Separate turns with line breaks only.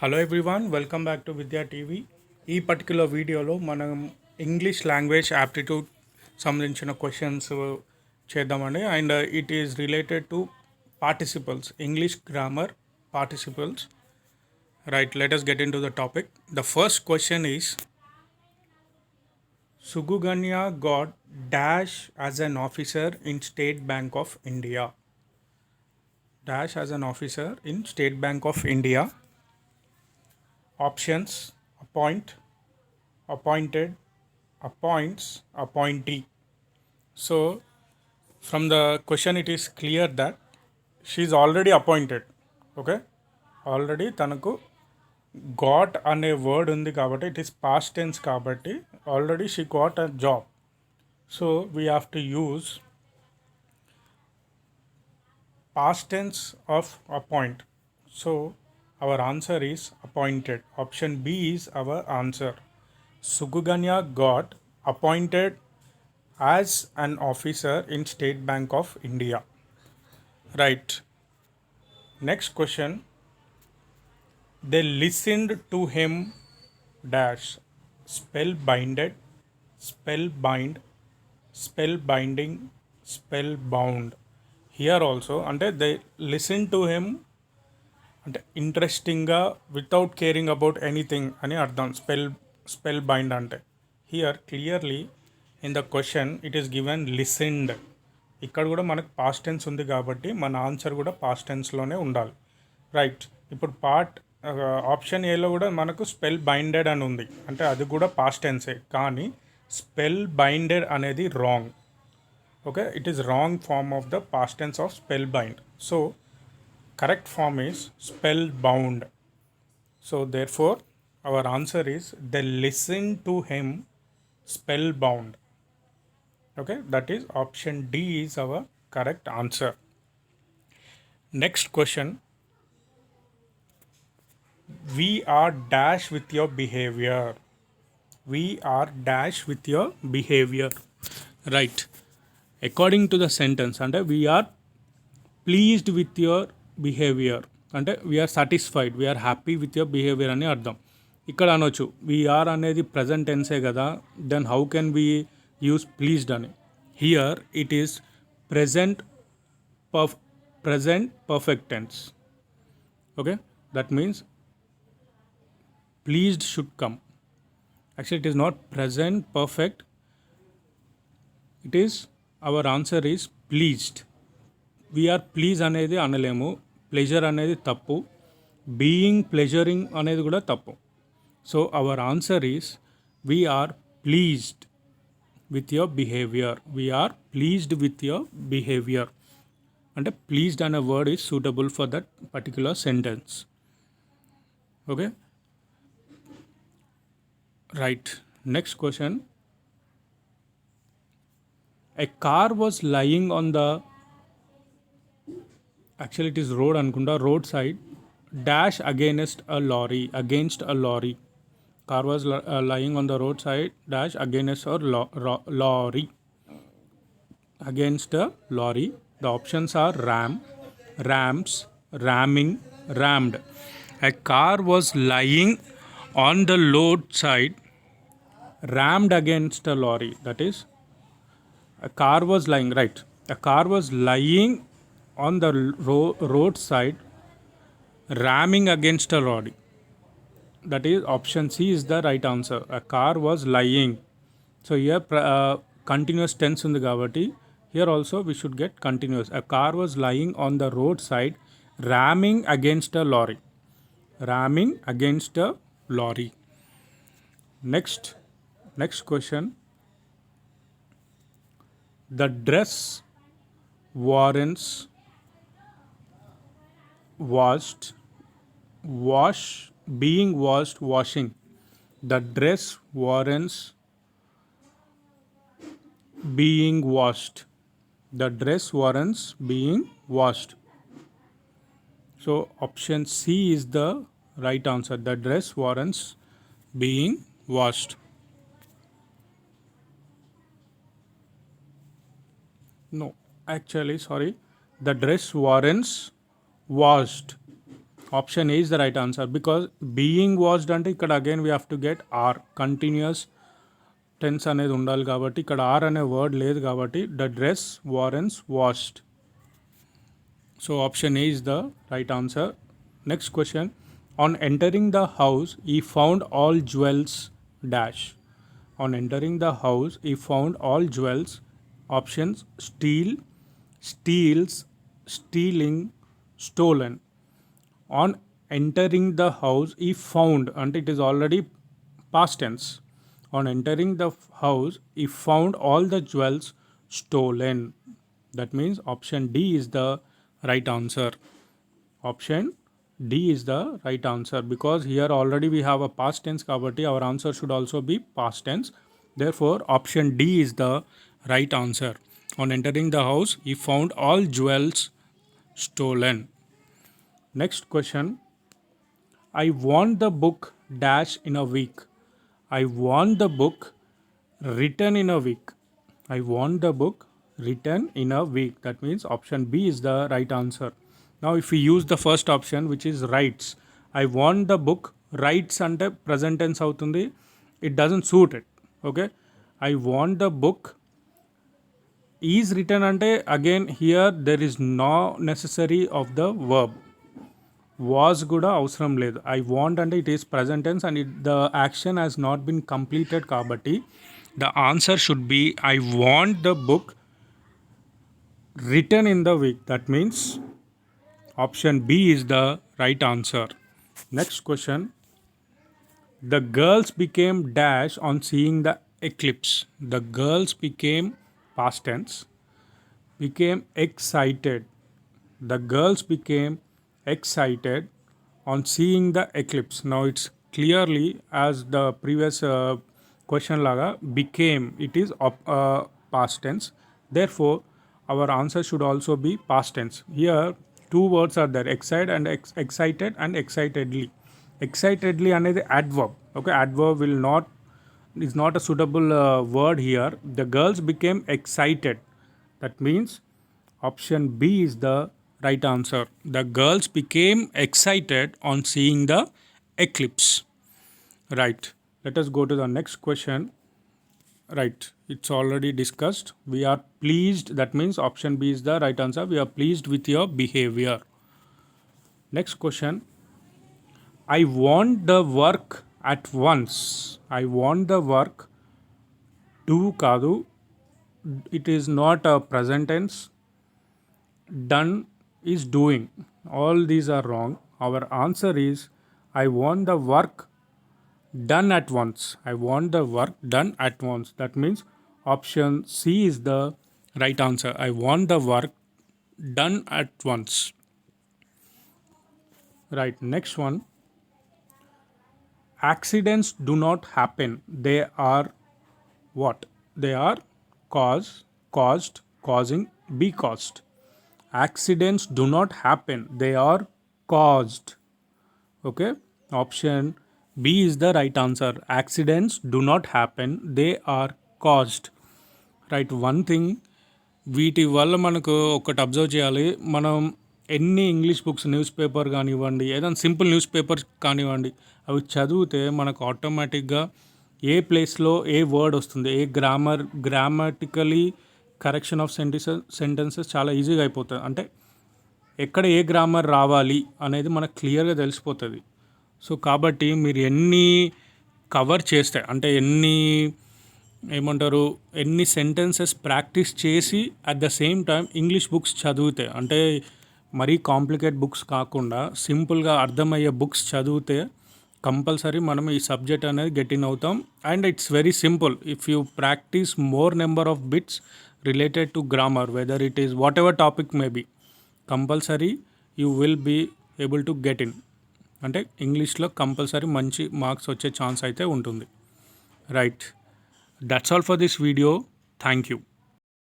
Hello everyone, welcome back to విద్యా TV. ఈ particular వీడియోలో మనం ఇంగ్లీష్ లాంగ్వేజ్ యాప్టిట్యూడ్ సంబంధించిన క్వశ్చన్స్ చేద్దామండి. And it is related to participles, English grammar participles. Right, let us get into the topic. The first question is, Suguganya got dash as an officer in State Bank of India. Dash as an officer in State Bank of India. Options: appoint, appointed, appoints, appointee. So from the question it is clear that she is already appointed. Okay, already తనకు got అనే word ఉంది కాబట్టి it is past tense కాబట్టి already she got a job. So we have to use past tense of appoint. So our answer is appointed. Option B is our answer. Suguganya got appointed as an officer in State Bank of India. Right. Next question. They listened to him dash. Spellbinded, spellbind, spellbinding, spellbound. Here also అంటే they listen to him అంటే ఇంట్రెస్టింగ్గా without caring about anything అని అర్థం. Spell bind అంటే here clearly in the question it is given listened. ఇక్కడ కూడా మనకు past tense ఉంది కాబట్టి మన ఆన్సర్ కూడా పాస్ట్ టెన్స్లోనే ఉండాలి. రైట్, ఇప్పుడు ఆప్షన్ ఏలో కూడా మనకు స్పెల్ బైండెడ్ అని ఉంది, అంటే అది కూడా పాస్ట్ టెన్సే, కానీ స్పెల్ బైండెడ్ అనేది wrong. Okay, it is wrong form of the past tense of spellbind. So correct form is spellbound. So therefore our answer is they listen to him spellbound. Okay, that is option D is our correct answer. Next question. We are dash with your behavior. We are dash with your behavior. Right. According to the sentence అంటే we are pleased with your behaviour అంటే we are satisfied, we are happy with your behaviour అని అర్థం. ఇక్కడ అనొచ్చు we are అనేది present టెన్సే కదా, then how can we use pleased అని. Here it is present perfect tense. Okay, that means pleased should come. Actually it is not present perfect, it is our answer is pleased. We are please అనేది అనలేము, pleasure అనేది తప్పు, being ప్లెజరింగ్ అనేది కూడా తప్పు. So our answer is we are pleased with your behaviour. We are pleased with your behaviour అంటే pleased అనే word is suitable for that particular sentence. Okay, right. Next question. A car was lying on the, actually it is road anukunda, roadside dash against a lorry. Car was lying on the roadside dash against a lorry, against a lorry. The options are ram, rams, ramming, rammed. A car was lying on the roadside rammed against a lorry. That is, a car was lying, right. A car was lying on the roadside ramming against a lorry. That is option C is the right answer. A car was lying. So here continuous tense undi kabatti here also we should get continuous. A car was lying on the roadside ramming against a lorry. Ramming against a lorry. Next question. The dress warrants being washed, washing. The dress warrants being washed. The dress warrants being washed. So option C is the right answer. The dress warrants being washed. No, actually, sorry. The dress warrants washed. Option A is the right answer because being washed అంటే ఇక్కడ again we have to get R, continuous tense అనేది ఉండాలి కాబట్టి ఇక్కడ R అనే word లేదు కాబట్టి the dress warrants washed. So option A is the right answer. Next question. On entering the house, he found all jewels dash. On entering the house, he found all jewels. Options: steal, steals, stealing, stolen. On entering the house, he found, and it is already past tense. On entering the house, he found all the jewels stolen. That means option D is the right answer. Option D is the right answer because here already we have a past tense kabatti our answer should also be past tense. Therefore option D is the right answer. On entering the house, he found all jewels stolen. Next question. I want the book dash in a week. I want the book written in a week. I want the book written in a week. That means option B is the right answer. Now if we use the first option which is writes, I want the book writes ante present tense avutundi, it doesn't suit it. Okay, I want the book is written ante again here there is no necessary of the verb, was kuda avsaram ledu. I want ante it is present tense and the action has not been completed kabatti the answer should be I want the book written in the week. That means option B is the right answer. Next question. The girls became dash on seeing the eclipse. The girls became past tense. Became excited. The girls became excited on seeing the eclipse. Now it's clearly as the previous question laga became. It is past tense. Therefore our answer should also be past tense. Here two words are there, excited and excited and excitedly. Excitedly అనేది adverb. Okay, adverb will not is not a suitable word here. The girls became excited. That means option B is the right answer. The girls became excited on seeing the eclipse. Right. Let us go to the next question. Right, it's already discussed. We are pleased. That means option B is the right answer. We are pleased with your behavior. Next question. I want the work at once. I want the work do kadu. It is not a present tense. Done is doing. All these are wrong. Our answer is I want the work done at once. I want the work done at once. That means option C is the right answer. I want the work done at once. Right, next one. Accidents do not happen. They are what? They are caused, causing, be caused. Accidents do not happen. They are caused. Okay, option B is the right answer. Accidents do not happen. They are caused. Right, one thing వీటి వల్ల మనకు ఒకటి observe చేయాలి. మనం ఎన్ని English books news paper కానివ్వండి ఏదైనా simple news papers కానివ్వండి అవి చదివితే మనకు ఆటోమేటిక్గా ఏ ప్లేస్లో ఏ వర్డ్ వస్తుంది, ఏ గ్రామటికలీ కరెక్షన్ ఆఫ్ సెంటెన్సెస్ చాలా ఈజీగా అయిపోతుంది. అంటే ఎక్కడ ఏ గ్రామర్ రావాలి అనేది మనకు క్లియర్గా తెలిసిపోతుంది. సో కాబట్టి మీరు ఎన్ని కవర్ చేస్తే అంటే ఎన్ని సెంటెన్సెస్ ప్రాక్టీస్ చేసి at the same time English books చదివితే అంటే మరీ కాంప్లికేట్ బుక్స్ కాకుండా సింపుల్గా అర్థమయ్యే బుక్స్ చదివితే కంపల్సరీ మనం ఈ సబ్జెక్ట్ అనేది గెట్ ఇన్ అవుతాం. And it's very simple if you practise more number of bits related to grammar whether it is what topic may be compulsory you will be able to get in. అంటే ఇంగ్లీష్లో compulsory మంచి marks వచ్చే chance అయితే ఉంటుంది. Right, that's all for this video. Thank you.